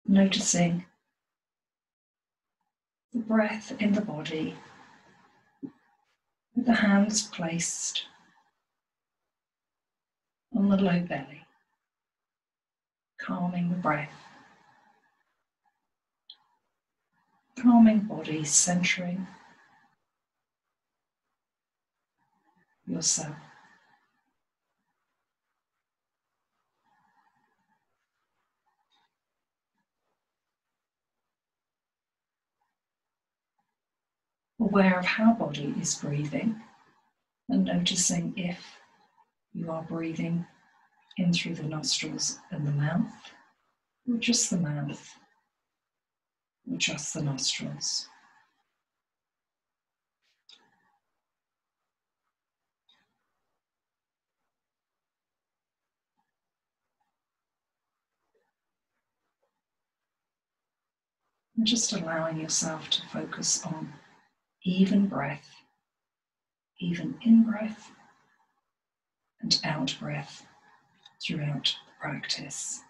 Noticing the breath in the body, with the hands placed on the low belly, calming the breath, calming body, centering yourself. Aware of how body is breathing and noticing if you are breathing in through the nostrils and the mouth, or just the mouth, or just the nostrils. And just allowing yourself to focus on even breath, even in-breath and out-breath throughout the practice.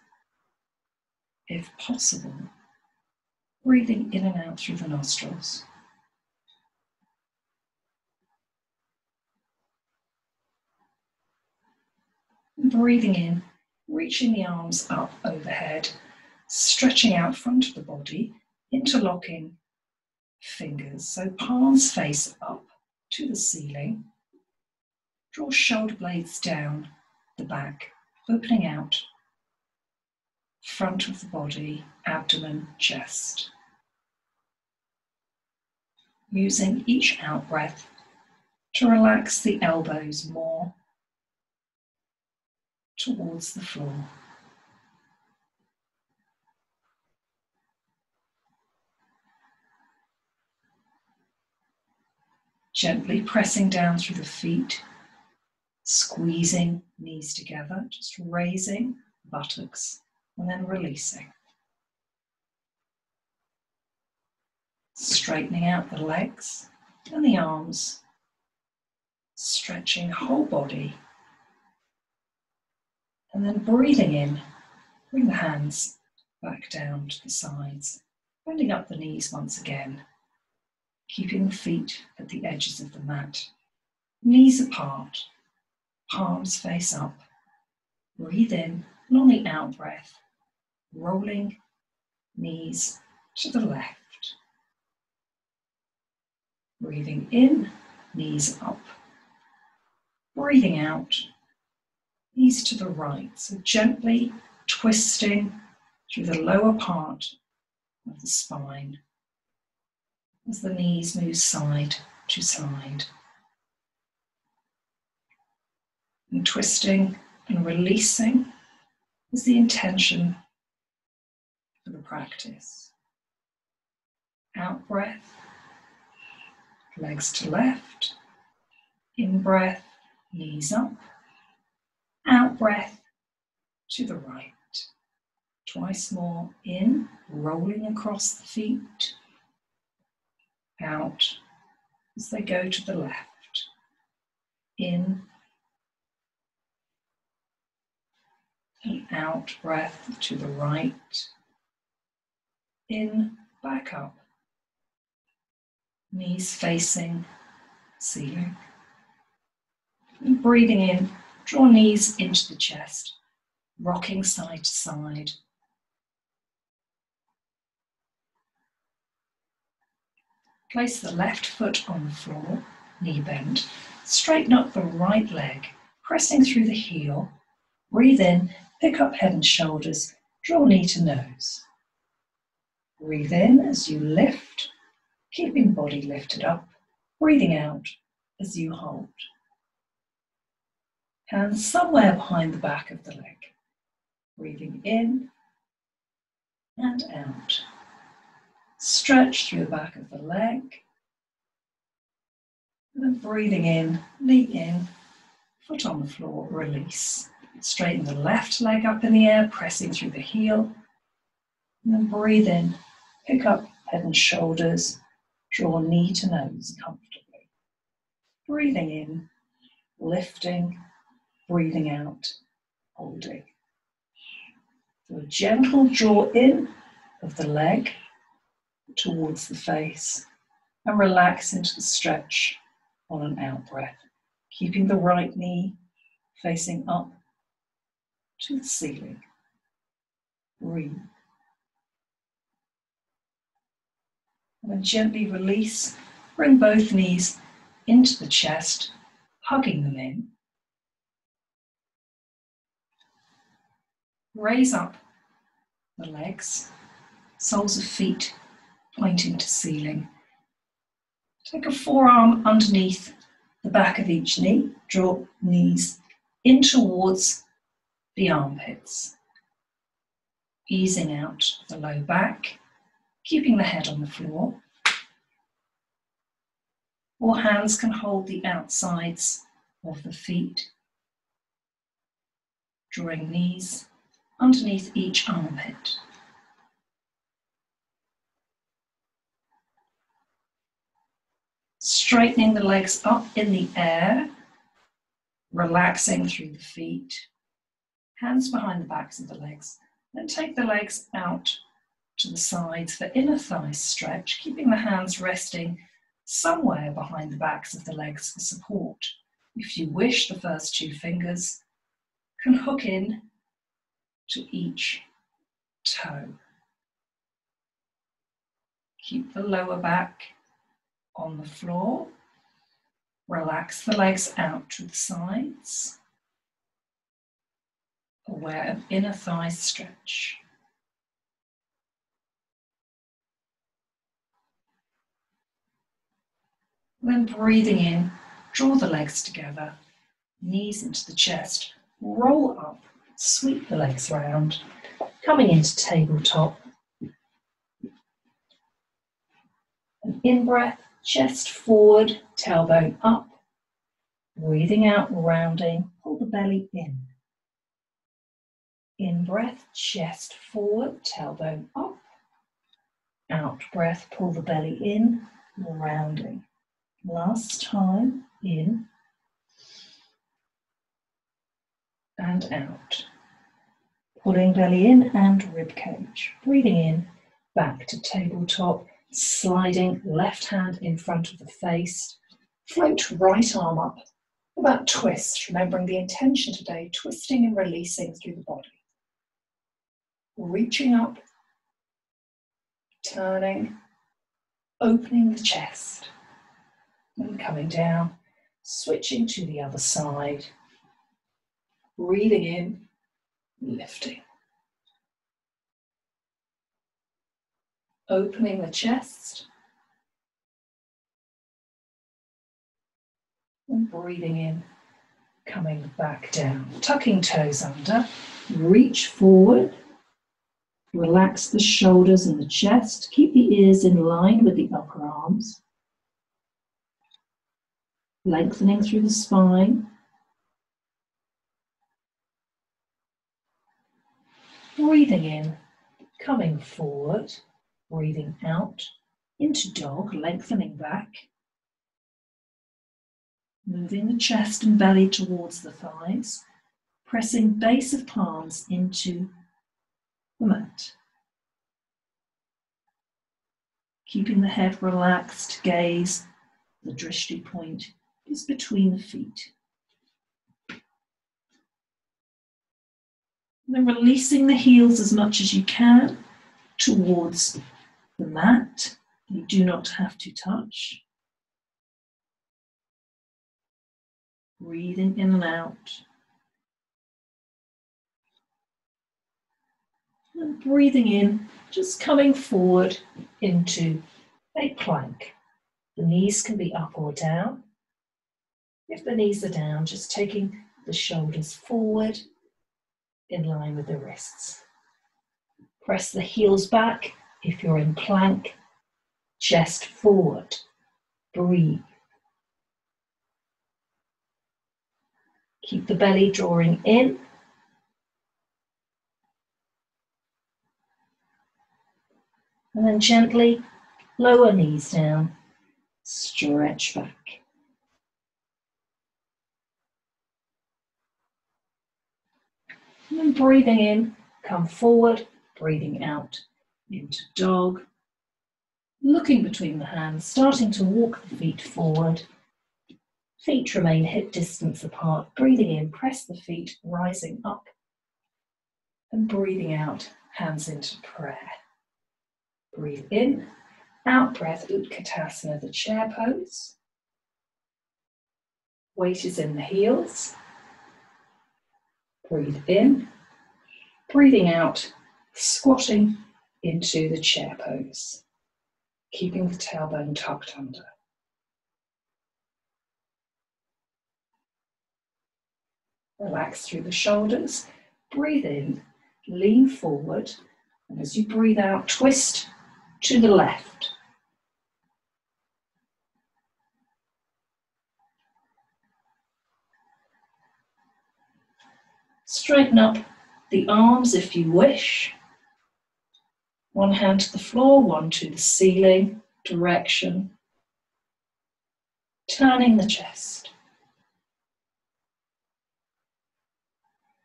If possible, breathing in and out through the nostrils. And breathing in, reaching the arms up overhead, stretching out front of the body, interlocking fingers, so palms face up to the ceiling. Draw shoulder blades down the back, opening out front of the body, abdomen, chest. Using each out breath to relax the elbows more towards the floor. Gently pressing down through the feet, squeezing knees together, just raising buttocks and then releasing. Straightening out the legs and the arms, stretching whole body, and then breathing in, bring the hands back down to the sides, bending up the knees once again, keeping the feet at the edges of the mat, knees apart, palms face up. Breathe in, and on the out breath, rolling knees to the left. Breathing in, knees up. Breathing out, knees to the right. So gently twisting through the lower part of the spine as the knees move side to side. And twisting and releasing is the intention for the practice. Out breath, legs to left. In breath, knees up. Out breath to the right. Twice more. In, rolling across the feet. Out as they go to the left. In and out breath to the right. In, back up. Knees facing ceiling. And breathing in, draw knees into the chest, rocking side to side. Place the left foot on the floor, knee bent. Straighten up the right leg, pressing through the heel. Breathe in, pick up head and shoulders, draw knee to nose. Breathe in as you lift, keeping body lifted up. Breathing out as you hold. Hands somewhere behind the back of the leg. Breathing in and out. Stretch through the back of the leg. And then breathing in, knee in, foot on the floor, release. Straighten the left leg up in the air, pressing through the heel. And then breathe in, pick up head and shoulders, draw knee to nose comfortably. Breathing in, lifting, breathing out, holding. So a gentle draw in of the leg towards the face and relax into the stretch on an out breath, keeping the right knee facing up to the ceiling. Breathe. And then gently release. Bring both knees into the chest, hugging them in. Raise up the legs, soles of feet pointing to ceiling. Take a forearm underneath the back of each knee. Draw knees in towards the armpits. Easing out the low back, keeping the head on the floor. Or hands can hold the outsides of the feet, drawing knees underneath each armpit. Straightening the legs up in the air, relaxing through the feet, hands behind the backs of the legs. Then take the legs out to the sides for inner thigh stretch, keeping the hands resting somewhere behind the backs of the legs for support. If you wish, the first two fingers can hook in to each toe. Keep the lower back on the floor. Relax the legs out to the sides. Aware of inner thigh stretch. Then breathing in, draw the legs together, knees into the chest, roll up, sweep the legs round, coming into tabletop. An in-breath, chest forward, tailbone up. Breathing out, rounding, pull the belly in. In-breath, chest forward, tailbone up. Out breath, pull the belly in, rounding. Last time, in and out. Pulling belly in and rib cage. Breathing in, back to tabletop, sliding left hand in front of the face. Float right arm up, about twist, remembering the intention today, twisting and releasing through the body. Reaching up, turning, opening the chest. And coming down, switching to the other side. Breathing in, lifting. Opening the chest. And breathing in, coming back down. Tucking toes under, reach forward. Relax the shoulders and the chest. Keep the ears in line with the upper arms. Lengthening through the spine. Breathing in, coming forward. Breathing out into dog, lengthening back. Moving the chest and belly towards the thighs. Pressing base of palms into the mat. Keeping the head relaxed, gaze, the drishti point is between the feet. And then releasing the heels as much as you can towards the mat. You do not have to touch. Breathing in and out. And breathing in, just coming forward into a plank. The knees can be up or down. If the knees are down, just taking the shoulders forward in line with the wrists. Press the heels back if you're in plank. Chest forward. Breathe. Keep the belly drawing in. And then gently lower knees down. Stretch back. And then breathing in, come forward, breathing out. into dog. Looking between the hands, starting to walk the feet forward. Feet remain hip distance apart. Breathing in, press the feet, rising up. And breathing out, hands into prayer. Breathe in, out breath, Utkatasana, the chair pose. Weight is in the heels. Breathe in, breathing out, squatting into the chair pose. Keeping the tailbone tucked under. Relax through the shoulders. Breathe in, lean forward, and as you breathe out, twist to the left. Straighten up the arms if you wish. One hand to the floor, one to the ceiling, direction. Turning the chest.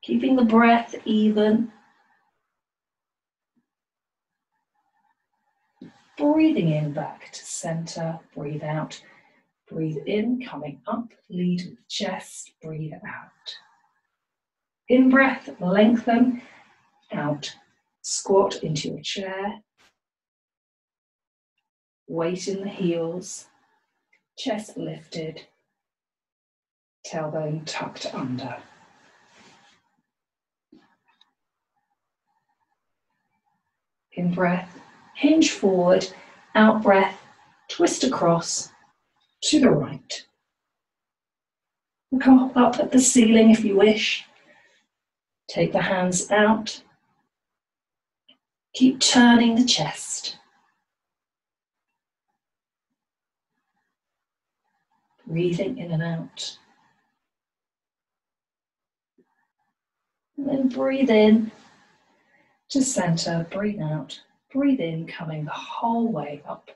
Keeping the breath even. Breathing in back to center, breathe out. Breathe in, coming up, lead with the chest, breathe out. In breath, lengthen, out. Squat into your chair. Weight in the heels, chest lifted, tailbone tucked under. In breath, hinge forward, out breath, twist across to the right. Come up at the ceiling if you wish. Take the hands out. Keep turning the chest. Breathing in and out. And then breathe in to center, breathe out. Breathe in, coming the whole way up.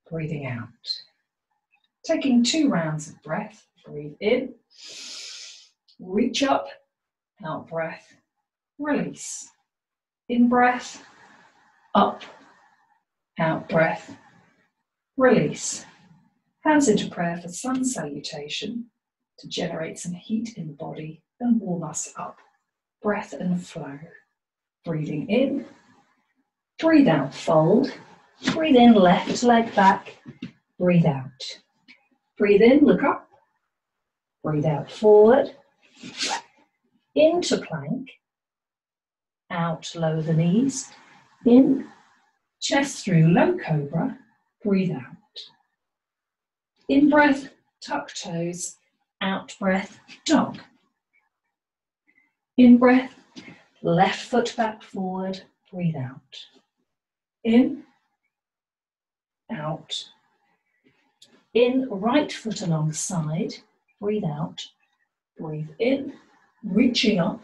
Breathing out. Taking 2 rounds of breath. Breathe in. Reach up. Out breath. Release. In breath. Up. Out breath. Release. Hands into prayer for sun salutation to generate some heat in the body and warm us up. Breath and flow. Breathing in. Breathe out, fold. Breathe in, left leg back. Breathe out. Breathe in, look up. Breathe out, forward. Into plank. Out, lower the knees. In, chest through, low cobra. Breathe out. In breath, tuck toes. Out breath, dog. In breath, left foot back forward. Breathe out. In, out. In, right foot alongside. Breathe out. Breathe in, reaching up.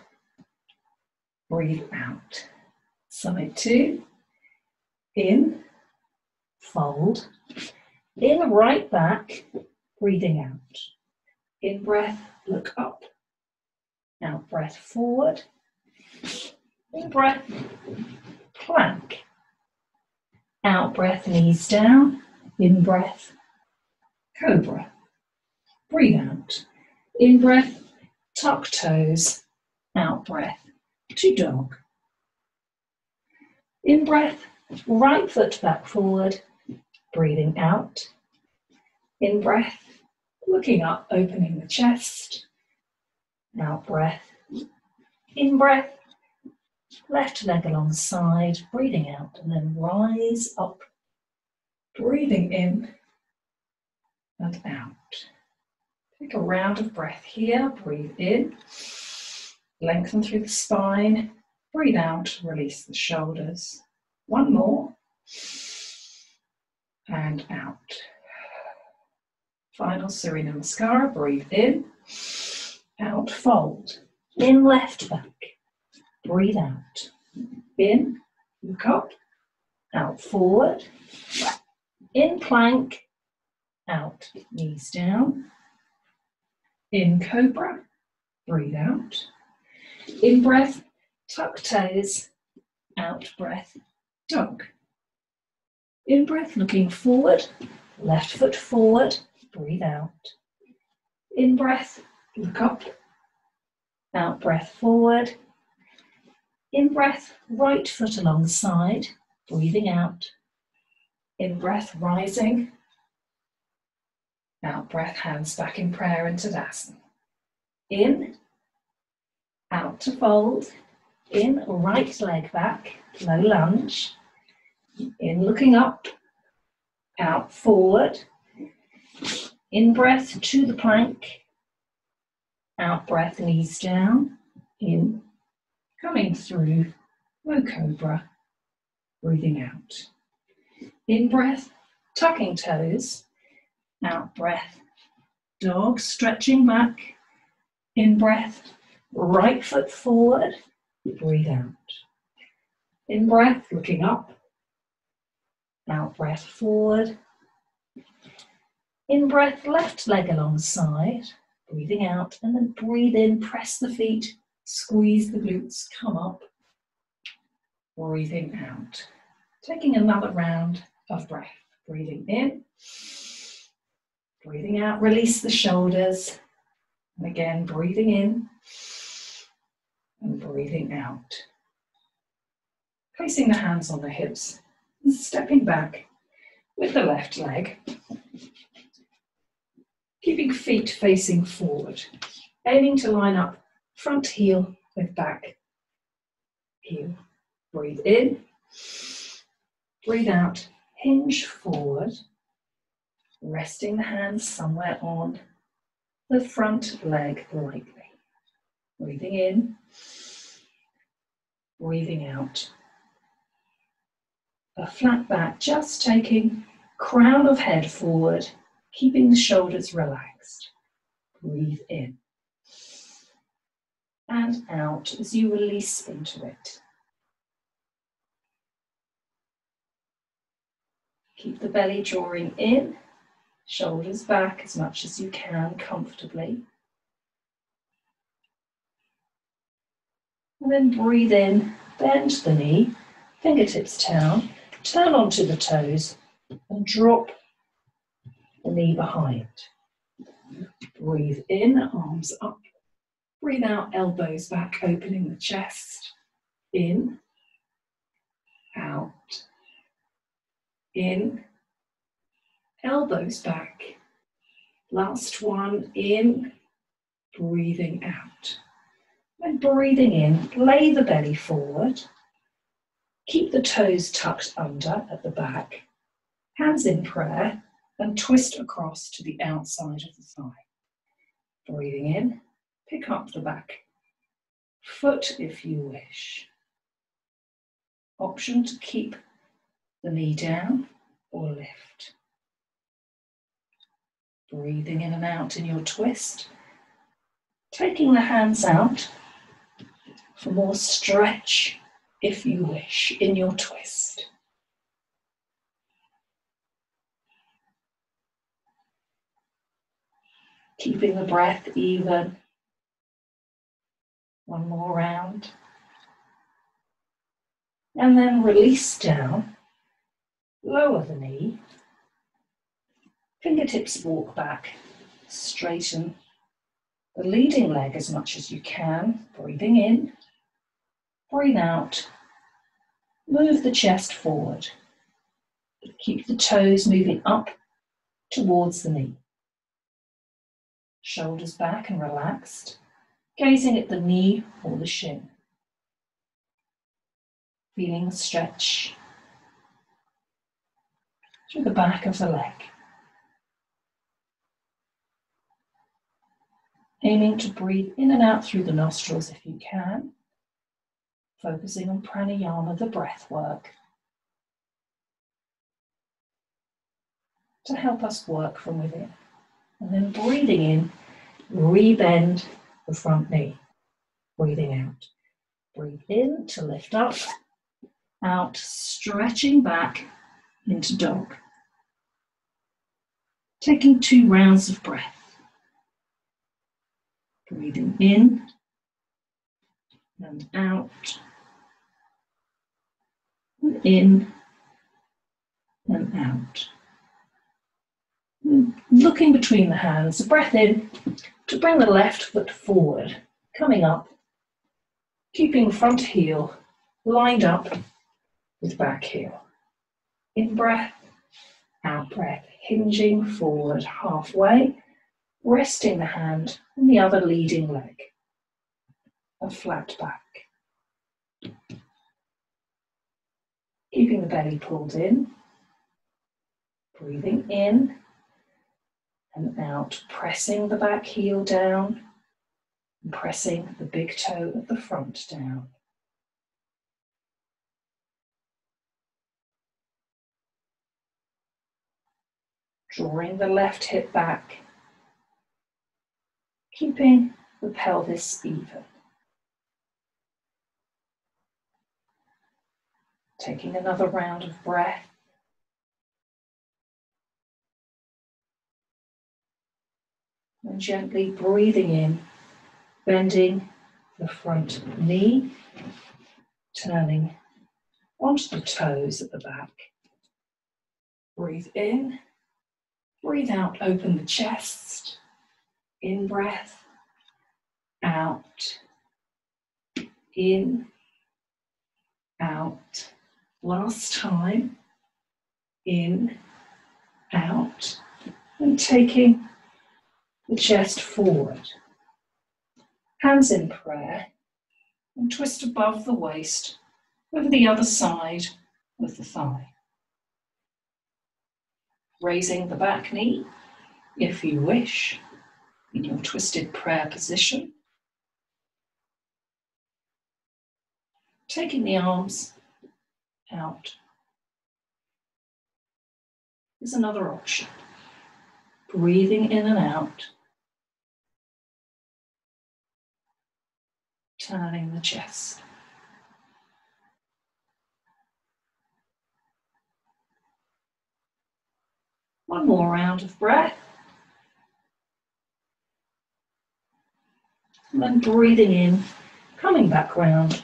Breathe out. Side 2. In, fold. In, right back. Breathing out. In breath, look up. Out breath, forward. In breath, plank. Out breath, knees down. In breath, cobra. Breathe out. In breath, tuck toes. Out breath, to dog. In breath, right foot back forward. Breathing out. In breath, looking up, opening the chest. Out breath. In breath, left leg alongside, breathing out, and then rise up. Breathing in and out. Take a round of breath here. Breathe in. Lengthen through the spine. Breathe out. Release the shoulders. One more. And out. Final Surya Namaskara. Breathe in. Out. Fold. In, left back. Breathe out. In. Look up. Out. Forward. In, plank. Out. Knees down. In, cobra. Breathe out. In breath, tuck toes. Out breath, Dog. In-breath, looking forward, left foot forward, breathe out. In-breath, look up, out-breath forward. In-breath, right foot alongside, breathing out. In-breath, rising. Out-breath, hands back in prayer into Tadasana. In, out to fold. In, right leg back, low lunge. In, looking up, out, forward. In-breath to the plank. Out-breath, knees down. In, coming through, low cobra, breathing out. In-breath, tucking toes. Out-breath, dog, stretching back. In-breath, right foot forward, breathe out. In-breath, looking up. Out-breath, forward. In-breath, left leg alongside, breathing out. And then breathe in, press the feet, squeeze the glutes, come up. Breathing out. Taking another round of breath. Breathing in. Breathing out, release the shoulders. And again, breathing in. And breathing out. Placing the hands on the hips and stepping back with the left leg. Keeping feet facing forward. Aiming to line up front heel with back heel. Breathe in. Breathe out. Hinge forward. Resting the hands somewhere on the front leg lightly. Breathing in. Breathing out. A flat back, just taking crown of head forward, keeping the shoulders relaxed. Breathe in. And out as you release into it. Keep the belly drawing in, shoulders back as much as you can comfortably. And then breathe in, bend the knee, fingertips down, turn onto the toes and drop the knee behind. Breathe in, arms up. Breathe out, elbows back, opening the chest. In, out. In, elbows back. Last one, in, breathing out. And breathing in, lay the belly forward. Keep the toes tucked under at the back. Hands in prayer and twist across to the outside of the thigh. Breathing in, pick up the back foot if you wish. Option to keep the knee down or lift. Breathing in and out in your twist. Taking the hands out for more stretch if you wish in your twist. Keeping the breath even. One more round. And then release down. Lower the knee. Fingertips walk back. Straighten the leading leg as much as you can. Breathing in. Breathe out. Move the chest forward. Keep the toes moving up towards the knee. Shoulders back and relaxed, gazing at the knee or the shin. Feeling the stretch through the back of the leg. Aiming to breathe in and out through the nostrils if you can. Focusing on pranayama, the breath work, to help us work from within. And then breathing in, rebend the front knee. Breathing out. Breathe in to lift up. Out, stretching back into dog. Taking 2 rounds of breath. Breathing in and out. and in and out. And looking between the hands, breath in to bring the left foot forward, coming up, keeping front heel lined up with back heel. In breath, out breath, hinging forward halfway, resting the hand on the other leading leg. A flat back. Keeping the belly pulled in, breathing in and out, pressing the back heel down and pressing the big toe at the front down. Drawing the left hip back, keeping the pelvis even. Taking another round of breath. And gently breathing in, bending the front knee, turning onto the toes at the back. Breathe in, breathe out, open the chest. In breath, out, in, out. Last time, in, out, and taking the chest forward. Hands in prayer, and twist above the waist over the other side of the thigh. Raising the back knee, if you wish, in your twisted prayer position. Taking the arms out is another option. Breathing in and out. Turning the chest. One more round of breath. And then breathing in, coming back round,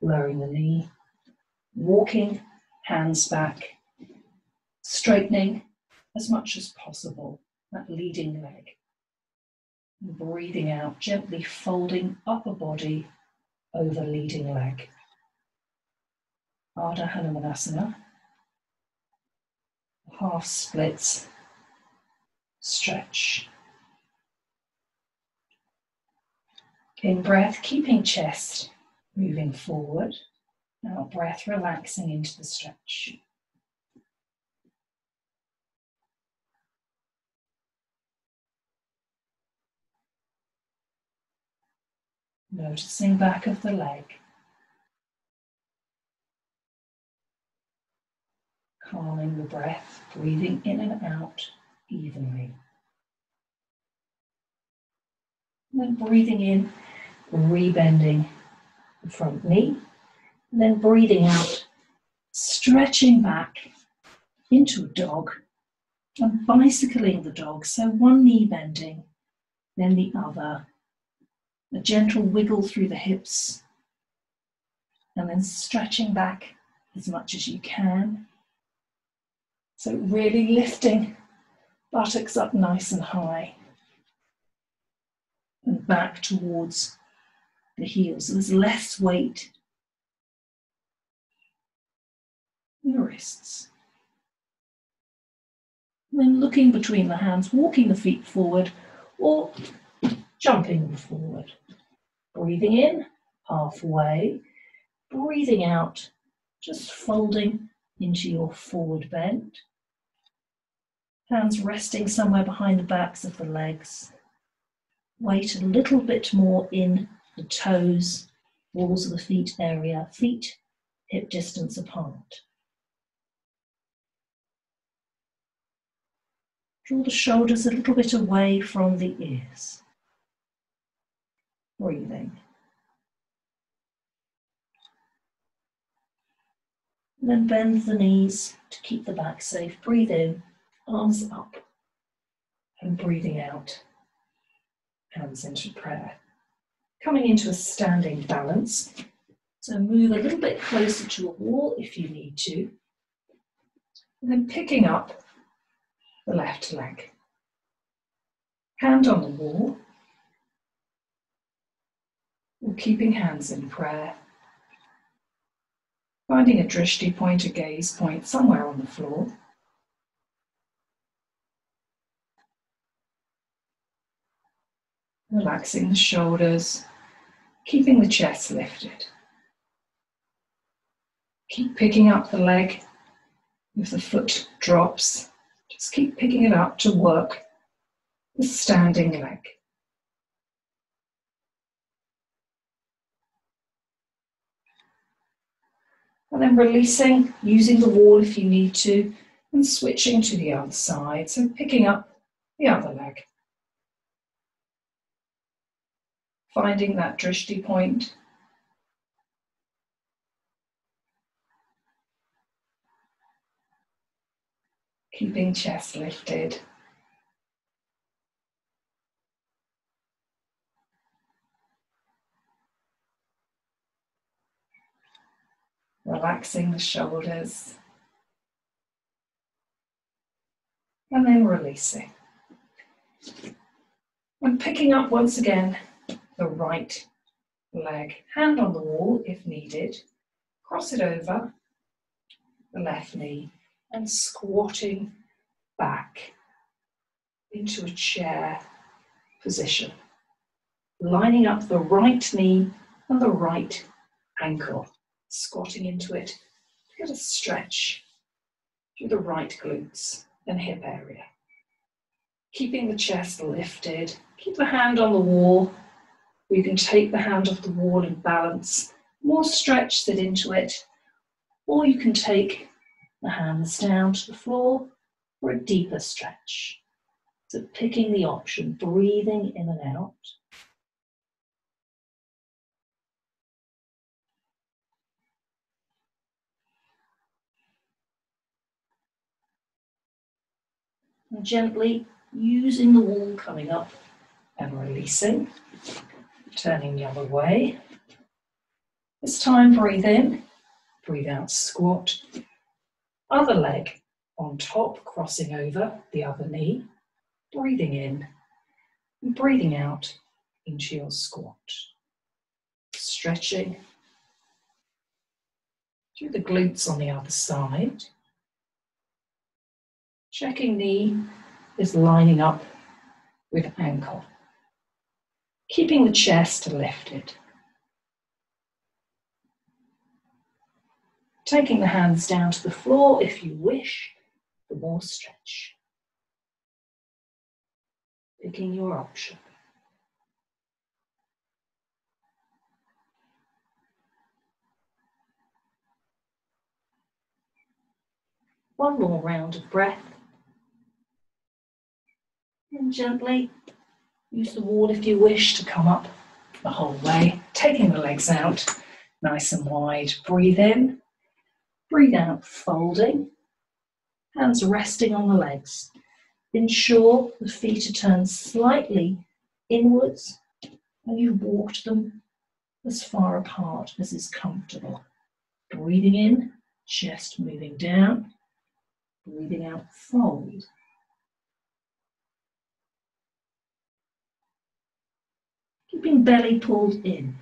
lowering the knee, walking hands back, straightening as much as possible that leading leg. And breathing out, gently folding upper body over leading leg. Ardha Hanumanasana. Half splits, stretch. In breath, keeping chest moving forward. Out breath, relaxing into the stretch. Noticing back of the leg. Calming the breath, breathing in and out evenly. And then breathing in, rebending the front knee. And then breathing out, stretching back into a dog and bicycling the dog. So one knee bending, then the other. A gentle wiggle through the hips. And then stretching back as much as you can. So really lifting buttocks up nice and high. And back towards the heels. So there's less weight in the wrists. And then looking between the hands, walking the feet forward or jumping them forward. Breathing in, halfway. Breathing out, just folding into your forward bend. Hands resting somewhere behind the backs of the legs. Weight a little bit more in the toes, balls of the feet area, feet hip distance apart. Draw the shoulders a little bit away from the ears. Breathing. And then bend the knees to keep the back safe. Breathe in, arms up, and breathing out, hands into prayer. Coming into a standing balance, So move a little bit closer to a wall if you need to. And then picking up the left leg. Hand on the wall, or keeping hands in prayer. Finding a drishti point, a gaze point somewhere on the floor. Relaxing the shoulders, keeping the chest lifted. Keep picking up the leg. If the foot drops, just keep picking it up to work the standing leg. And then releasing, using the wall if you need to, and switching to the other side. So picking up the other leg. Finding that drishti point. Keeping chest lifted. Relaxing the shoulders. And then releasing. And picking up once again the right leg. Hand on the wall if needed. Cross it over the left knee and squatting back into a chair position. Lining up the right knee and the right ankle. Squatting into it. Get a stretch through the right glutes and hip area. Keeping the chest lifted. Keep the hand on the wall. You can take the hand off the wall and balance. More stretch, sit into it. Or you can take the hands down to the floor for a deeper stretch. So picking the option, breathing in and out. And gently using the wall coming up and releasing. Turning the other way. This time breathe in, breathe out, squat. Other leg on top, crossing over the other knee. Breathing in and breathing out into your squat. Stretching through the glutes on the other side. Checking knee is lining up with ankle. Keeping the chest lifted. Taking the hands down to the floor if you wish for more stretch. Picking your option. One more round of breath. And gently use the wall if you wish to come up the whole way. Taking the legs out nice and wide. Breathe in. Breathe out, folding. Hands resting on the legs. Ensure the feet are turned slightly inwards and you've walked them as far apart as is comfortable. Breathing in, chest moving down. Breathing out, fold. Keeping belly pulled in.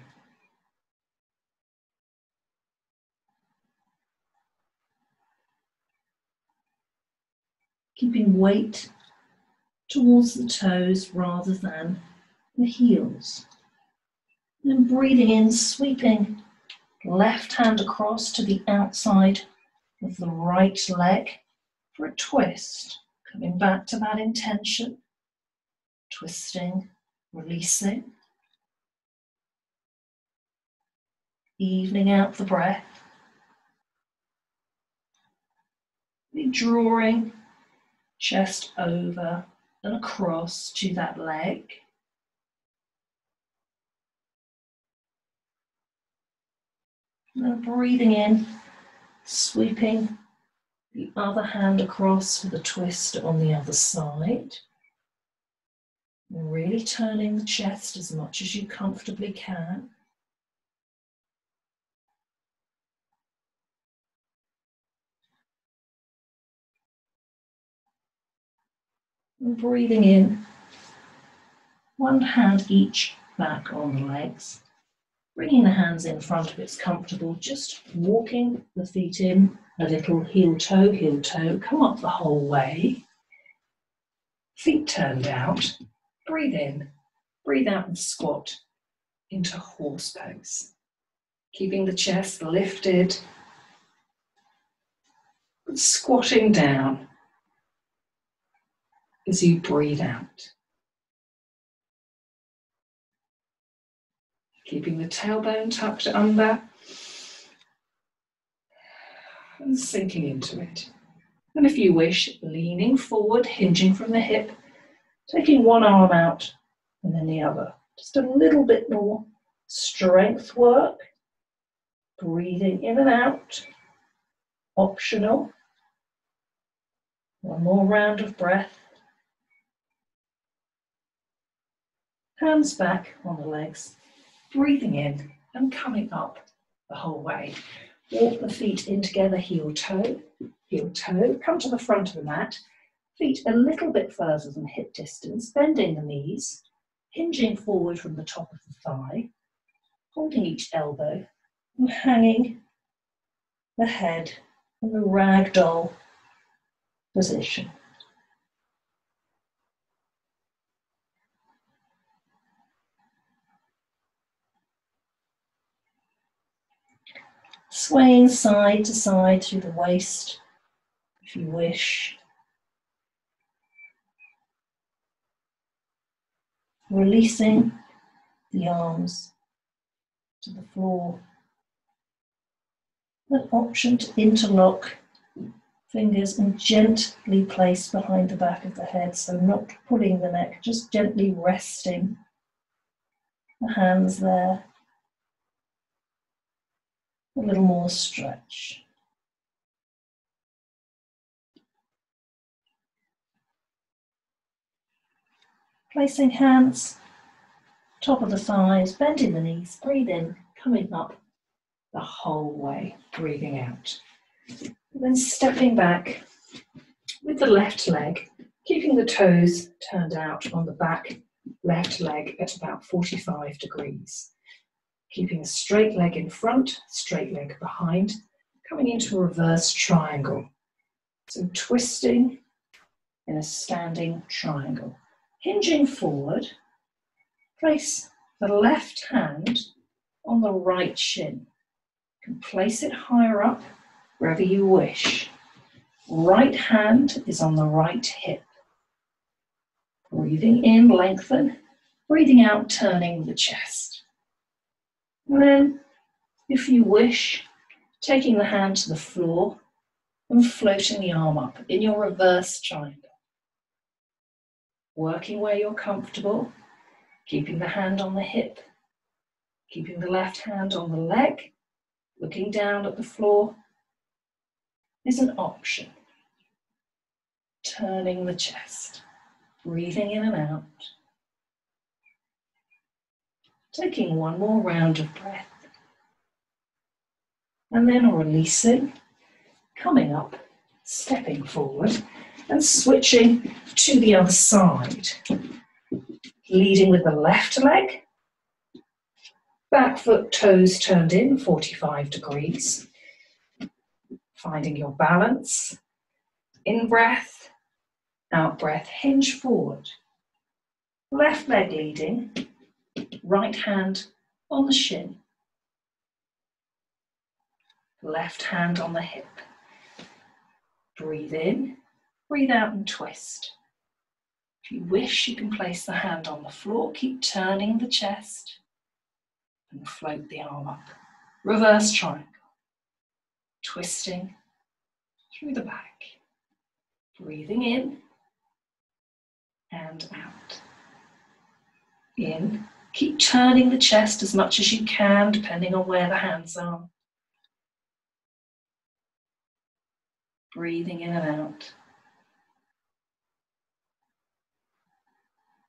Keeping weight towards the toes rather than the heels. And breathing in, sweeping left hand across to the outside of the right leg for a twist. Coming back to that intention. Twisting, releasing. Evening out the breath. Drawing chest over and across to that leg. And then breathing in, sweeping the other hand across with a twist on the other side. And really turning the chest as much as you comfortably can. And breathing in, one hand each back on the legs. Bringing the hands in front if it's comfortable, just walking the feet in a little, heel toe, come up the whole way. Feet turned out, breathe in, breathe out and squat into horse pose. Keeping the chest lifted, but squatting down as you breathe out. Keeping the tailbone tucked under and sinking into it. And if you wish, leaning forward, hinging from the hip, taking one arm out and then the other. Just a little bit more strength work. Breathing in and out. Optional. One more round of breath. Hands back on the legs. Breathing in and coming up the whole way. Walk the feet in together, heel toe. Come to the front of the mat. Feet a little bit further than hip distance, bending the knees, hinging forward from the top of the thigh, holding each elbow and hanging the head in the ragdoll position. Swaying side to side through the waist, if you wish. Releasing the arms to the floor. An option to interlock fingers and gently place behind the back of the head, so not pulling the neck, just gently resting the hands there. A little more stretch. Placing hands, top of the thighs, bending the knees, breathe in, coming up the whole way, breathing out. And then stepping back with the left leg, keeping the toes turned out on the back left leg at about 45 degrees. Keeping a straight leg in front, straight leg behind, coming into a reverse triangle. So twisting in a standing triangle. Hinging forward, place the left hand on the right shin. You can place it higher up, wherever you wish. Right hand is on the right hip. Breathing in, lengthen. Breathing out, turning the chest. And then, if you wish, taking the hand to the floor and floating the arm up in your reverse triangle. Working where you're comfortable, keeping the hand on the hip, keeping the left hand on the leg, looking down at the floor is an option. Turning the chest, breathing in and out. Taking one more round of breath. And then releasing, coming up, stepping forward and switching to the other side. Leading with the left leg, back foot toes turned in 45 degrees. Finding your balance. In breath, out breath, hinge forward. Left leg leading, right hand on the shin. Left hand on the hip. Breathe in, breathe out and twist. If you wish, you can place the hand on the floor, keep turning the chest and float the arm up. Reverse triangle. Twisting through the back. Breathing in and out. In. Keep turning the chest as much as you can, depending on where the hands are. Breathing in and out.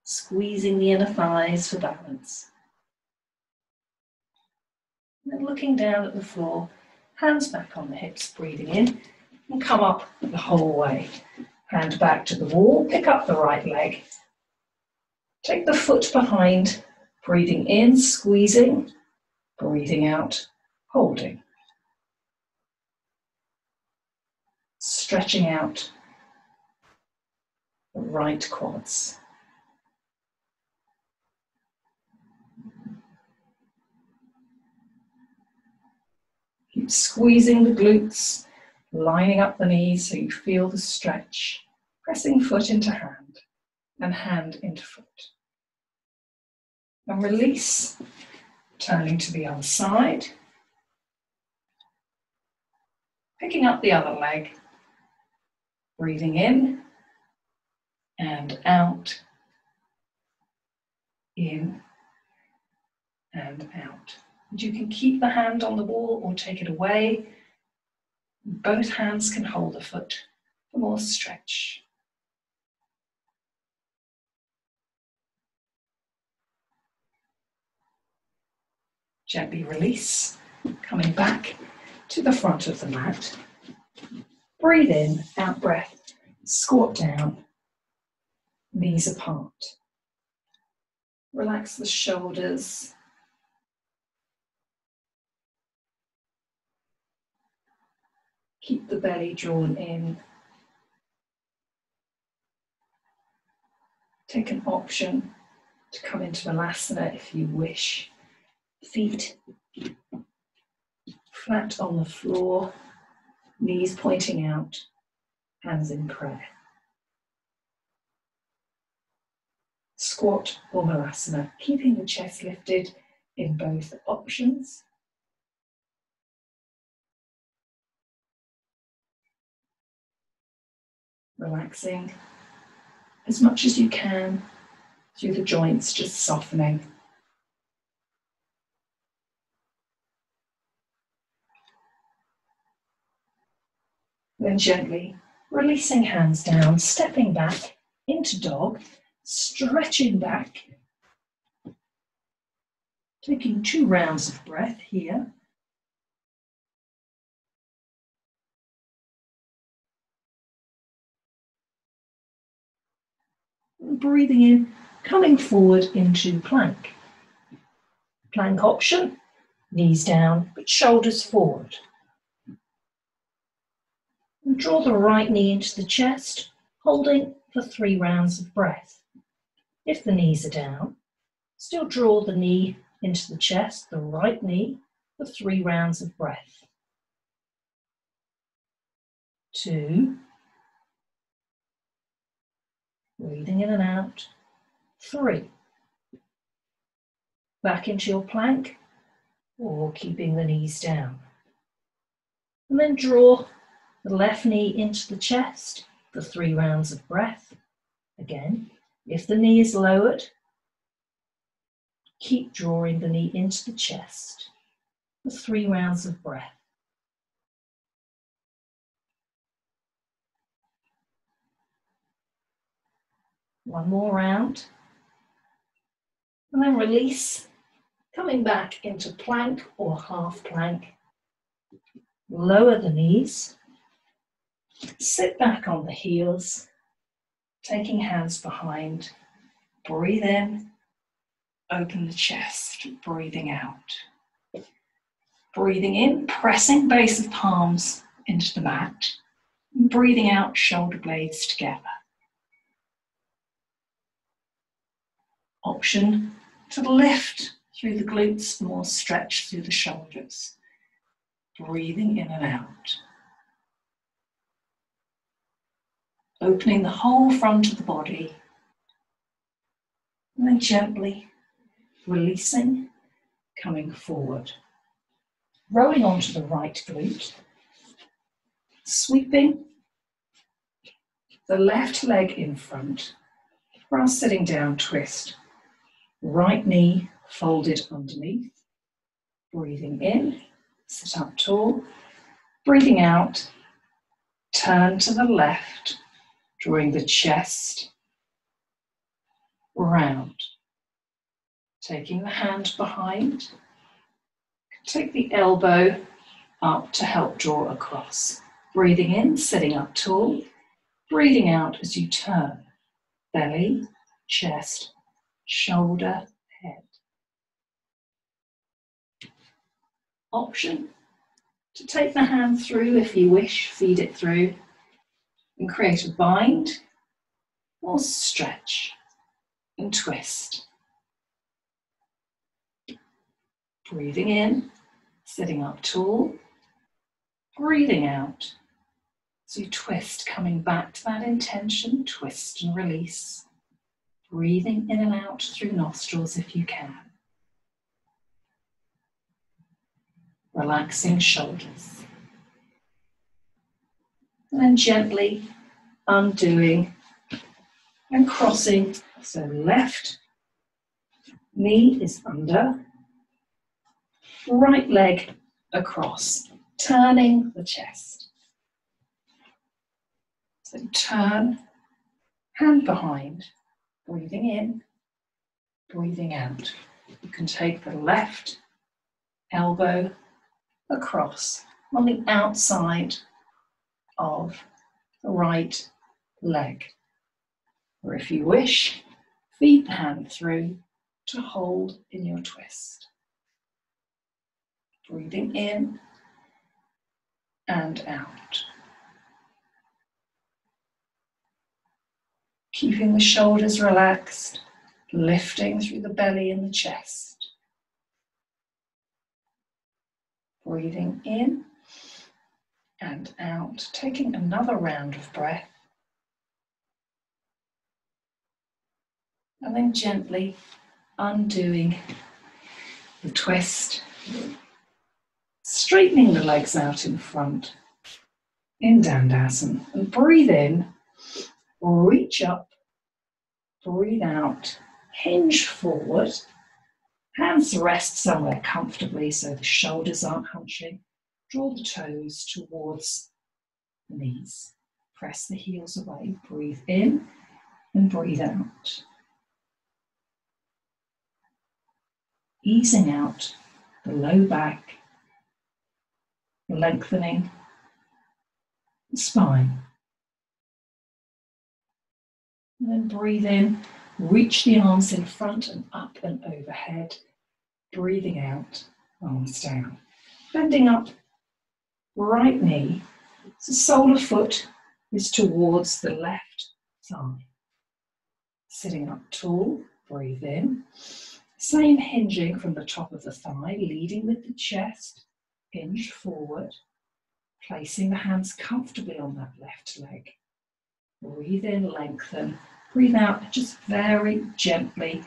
Squeezing the inner thighs for balance. And then looking down at the floor, hands back on the hips, breathing in, and come up the whole way. Hand back to the wall, pick up the right leg. Take the foot behind, breathing in, squeezing, breathing out, holding. Stretching out the right quads. Keep squeezing the glutes, lining up the knees so you feel the stretch, pressing foot into hand and hand into foot. And release, turning to the other side, picking up the other leg, breathing in and out, in and out. And you can keep the hand on the wall or take it away. Both hands can hold the foot for more stretch. Gently release, coming back to the front of the mat. Breathe in, out breath, squat down, knees apart. Relax the shoulders. Keep the belly drawn in. Take an option to come into Hanumanasana if you wish. Feet flat on the floor, knees pointing out, hands in prayer. Squat or Hanumanasana, keeping the chest lifted in both options. Relaxing as much as you can through the joints, just softening. Then gently releasing hands down, stepping back into dog, stretching back, taking 2 rounds of breath here. And breathing in, coming forward into plank. Plank option, knees down, but shoulders forward. And draw the right knee into the chest, holding for 3 rounds of breath. If the knees are down, still draw the knee into the chest, the right knee, for 3 rounds of breath. 2. Breathing in and out. 3. Back into your plank, or keeping the knees down. And then draw the left knee into the chest for 3 rounds of breath. Again, if the knee is lowered, keep drawing the knee into the chest for 3 rounds of breath. One more round. And then release, coming back into plank or half plank. Lower the knees. Sit back on the heels, taking hands behind. Breathe in, open the chest, breathing out. Breathing in, pressing base of palms into the mat. Breathing out, shoulder blades together. Option to lift through the glutes, more stretch through the shoulders. Breathing in and out. Opening the whole front of the body. And then gently releasing, coming forward. Rolling onto the right glute. Sweeping the left leg in front. While sitting down, twist. Right knee folded underneath. Breathing in, sit up tall. Breathing out, turn to the left, drawing the chest round. Taking the hand behind. Take the elbow up to help draw across. Breathing in, sitting up tall. Breathing out as you turn. Belly, chest, shoulder, head. Option to take the hand through if you wish, feed it through and create a bind, or stretch and twist. Breathing in, sitting up tall. Breathing out as you twist, coming back to that intention, twist and release. Breathing in and out through nostrils if you can. Relaxing shoulders. And then gently undoing and crossing. So left knee is under, right leg across, turning the chest. So turn, hand behind, breathing in, breathing out. You can take the left elbow across on the outside of the right leg. Or if you wish, feed the hand through to hold in your twist. Breathing in and out. Keeping the shoulders relaxed, lifting through the belly and the chest. Breathing in and out, taking another round of breath. And then gently undoing the twist, straightening the legs out in front in Dandasana. And breathe in, reach up, breathe out, hinge forward, hands rest somewhere comfortably so the shoulders aren't hunching. Draw the toes towards the knees. Press the heels away, breathe in and breathe out. Easing out the low back, lengthening the spine. And then breathe in, reach the arms in front and up and overhead. Breathing out, arms down. Bending up, right knee, the sole of foot is towards the left thigh. Sitting up tall, breathe in. Same hinging from the top of the thigh, leading with the chest, hinge forward, placing the hands comfortably on that left leg. Breathe in, lengthen, breathe out, just very gently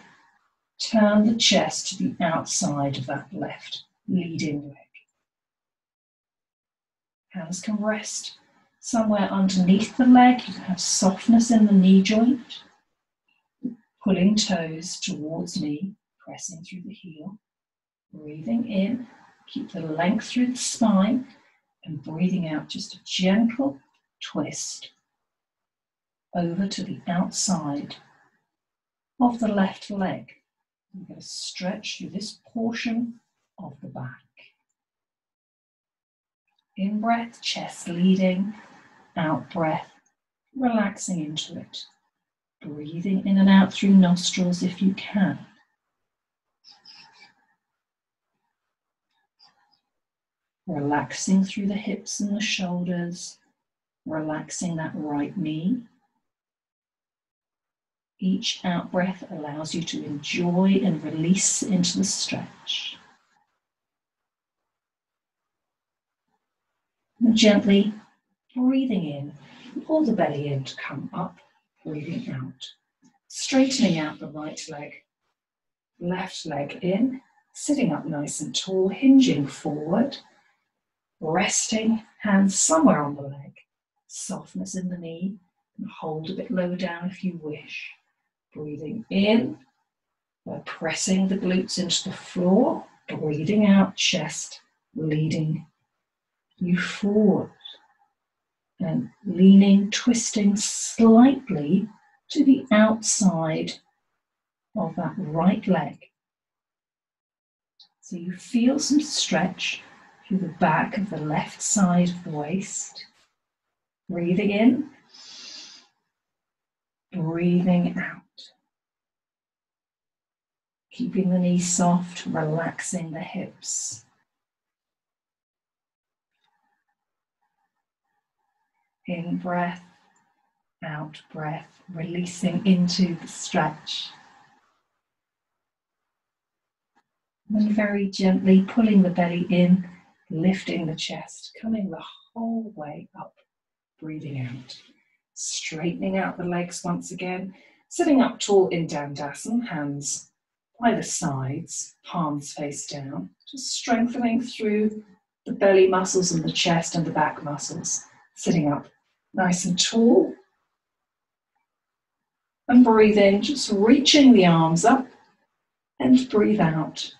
turn the chest to the outside of that left leading leg. Hands can rest somewhere underneath the leg. You can have softness in the knee joint, pulling toes towards knee. Pressing through the heel, breathing in, keep the length through the spine, and breathing out, just a gentle twist over to the outside of the left leg. You're going to stretch through this portion of the back. In breath, chest leading, out breath, relaxing into it. Breathing in and out through nostrils if you can. Relaxing through the hips and the shoulders, relaxing that right knee. Each out breath allows you to enjoy and release into the stretch. And gently breathing in, pull the belly in to come up, breathing out. Straightening out the right leg, left leg in, sitting up nice and tall, hinging forward. Resting, hands somewhere on the leg, softness in the knee, and hold a bit lower down if you wish. Breathing in, by pressing the glutes into the floor, breathing out, chest leading you forward. And leaning, twisting slightly to the outside of that right leg. So you feel some stretch through the back of the left side of the waist. Breathing in breathing out. Keeping the knees soft, relaxing the hips. In breath, out breath, releasing into the stretch. And very gently pulling the belly in, lifting the chest, coming the whole way up, breathing out. Straightening out the legs once again, sitting up tall in Dandasana, hands by the sides, palms face down, just strengthening through the belly muscles and the chest and the back muscles. Sitting up nice and tall. And breathe in, just reaching the arms up, and breathe out,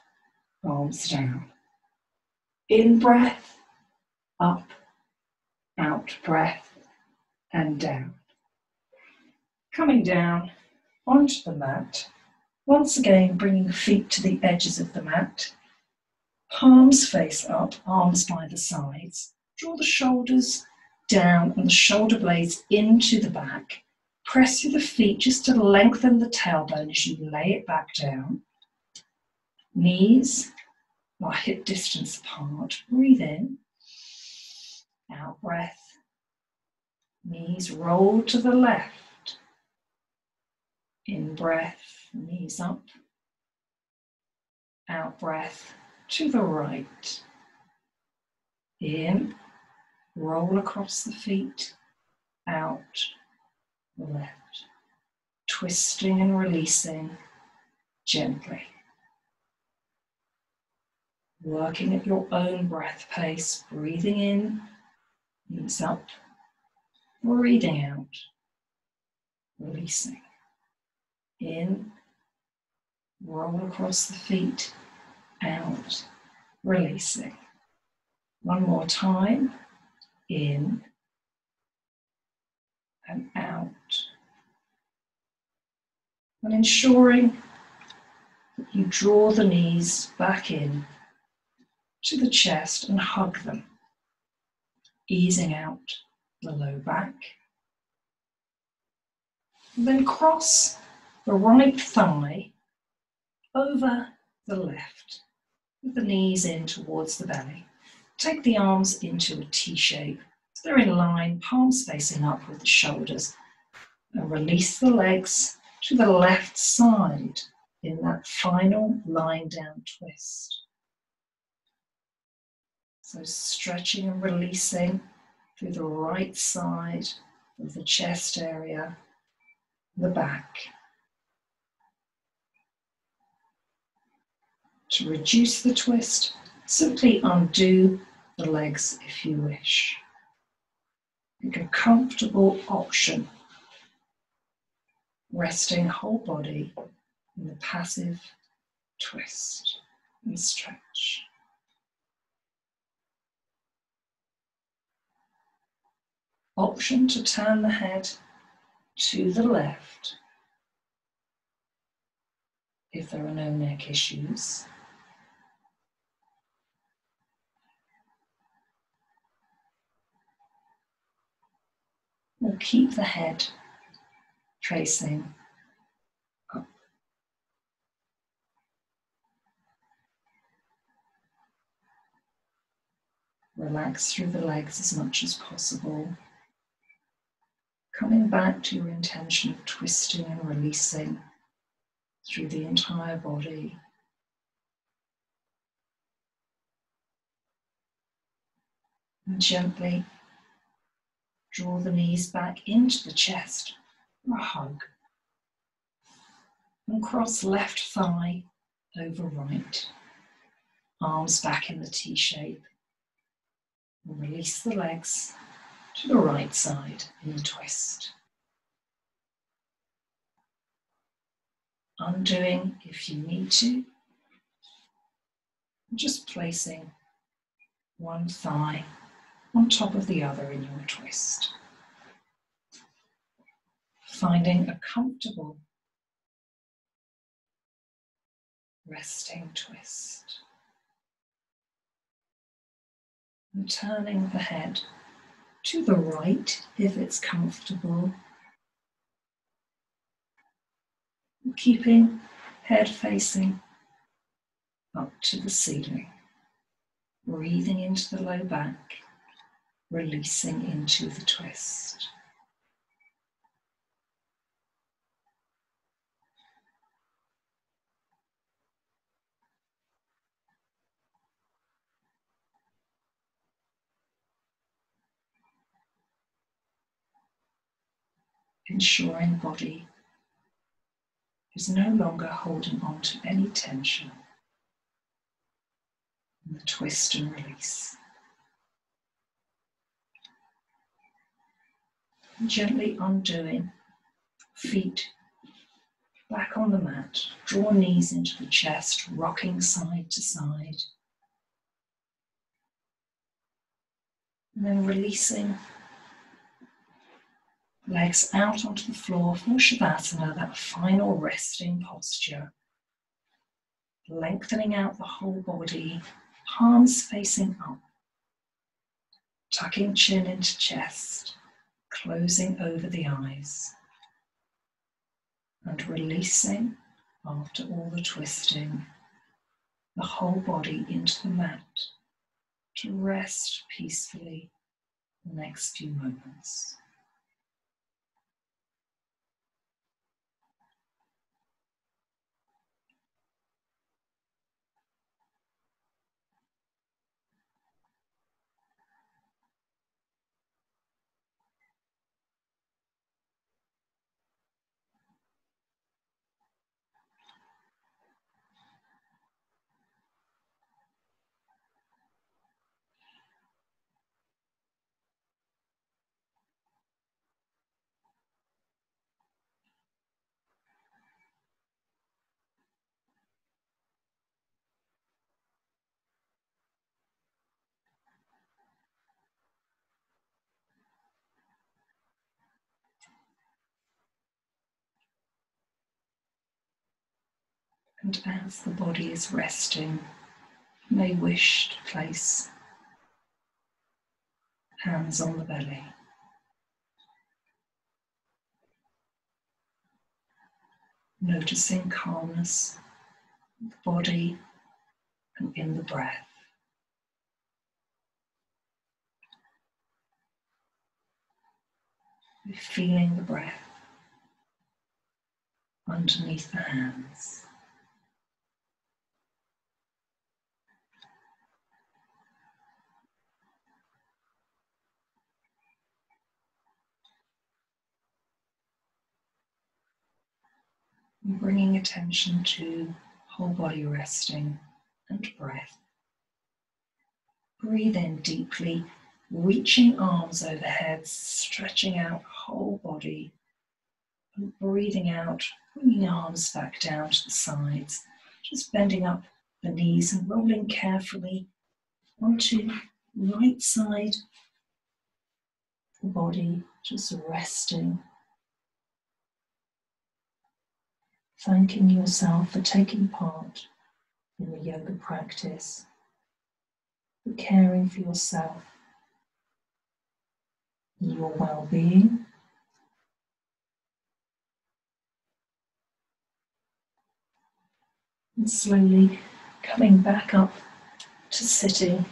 arms down. In breath, up, out breath, and down. Coming down onto the mat. Once again, bringing the feet to the edges of the mat. Palms face up, arms by the sides. Draw the shoulders down and the shoulder blades into the back. Press through the feet just to lengthen the tailbone as you lay it back down. Knees are hip distance apart. Breathe in. Out breath. Knees roll to the left. In breath, knees up. Out breath to the right. In, roll across the feet. Out, left. Twisting and releasing gently. Working at your own breath pace, breathing in, knees up, breathing out, releasing. In, roll across the feet, out, releasing. One more time, in and out. And ensuring that you draw the knees back in to the chest and hug them, easing out the low back. And then cross the right thigh over the left, with the knees in towards the belly. Take the arms into a T shape. So they're in line, palms facing up with the shoulders. And release the legs to the left side in that final lying down twist. So stretching and releasing through the right side of the chest area, the back. To reduce the twist, simply undo the legs if you wish. Pick a comfortable option, resting whole body in the passive twist and stretch. Option to turn the head to the left if there are no neck issues. Or keep the head tracing up. Relax through the legs as much as possible. Coming back to your intention of twisting and releasing through the entire body. And gently draw the knees back into the chest for a hug. And cross left thigh over right. Arms back in the T shape. And release the legs to the right side in the twist. Undoing if you need to. Just placing one thigh on top of the other in your twist. Finding a comfortable resting twist. And turning the head to the right if it's comfortable. keeping head facing up to the ceiling. Breathing into the low back, releasing into the twist. Ensuring body is no longer holding on to any tension. And the twist and release. And gently undoing, feet back on the mat. Draw knees into the chest, rocking side to side. And then releasing legs out onto the floor for Shavasana, that final resting posture. Lengthening out the whole body, palms facing up. Tucking chin into chest, closing over the eyes. And releasing, after all the twisting, the whole body into the mat to rest peacefully the next few moments. And as the body is resting, you may wish to place hands on the belly. Noticing calmness in the body and in the breath. Feeling the breath underneath the hands. And bringing attention to whole body resting and breath. Breathe in deeply, reaching arms overhead, stretching out whole body. And breathing out, bringing arms back down to the sides, just bending up the knees and rolling carefully onto the right side of the body, just resting. Thanking yourself for taking part in the yoga practice, for caring for yourself and your well-being. And slowly coming back up to sitting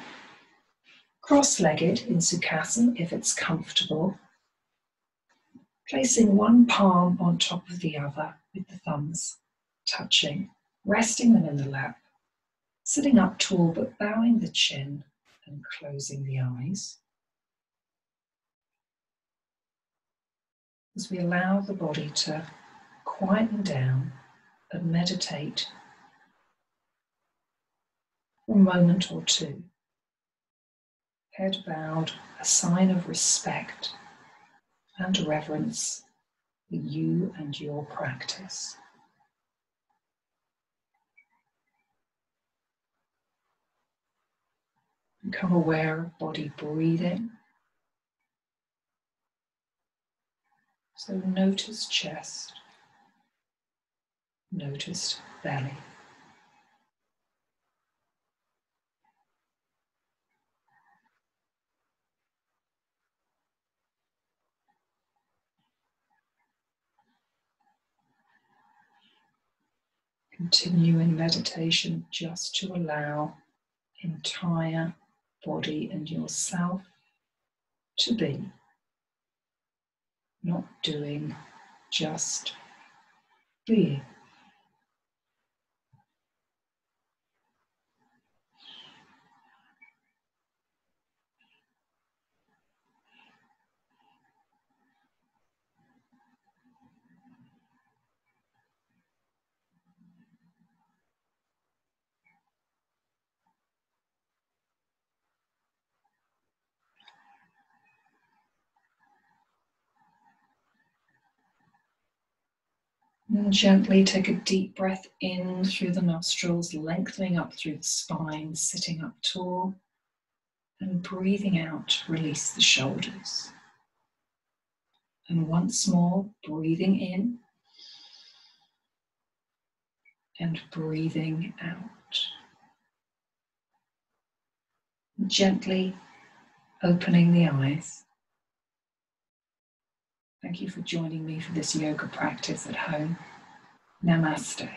cross-legged in Sukhasana if it's comfortable. Placing one palm on top of the other with the thumbs touching, resting them in the lap, sitting up tall but bowing the chin and closing the eyes. As we allow the body to quieten down and meditate for a moment or two. Head bowed, a sign of respect and reverence for you and your practice. Become aware of body breathing. So notice chest, notice belly. Continue in meditation just to allow entire body and yourself to be, not doing, just being. And gently take a deep breath in through the nostrils, lengthening up through the spine, sitting up tall, and breathing out, release the shoulders. And once more, breathing in and breathing out. Gently opening the eyes. Thank you for joining me for this yoga practice at home. Namaste.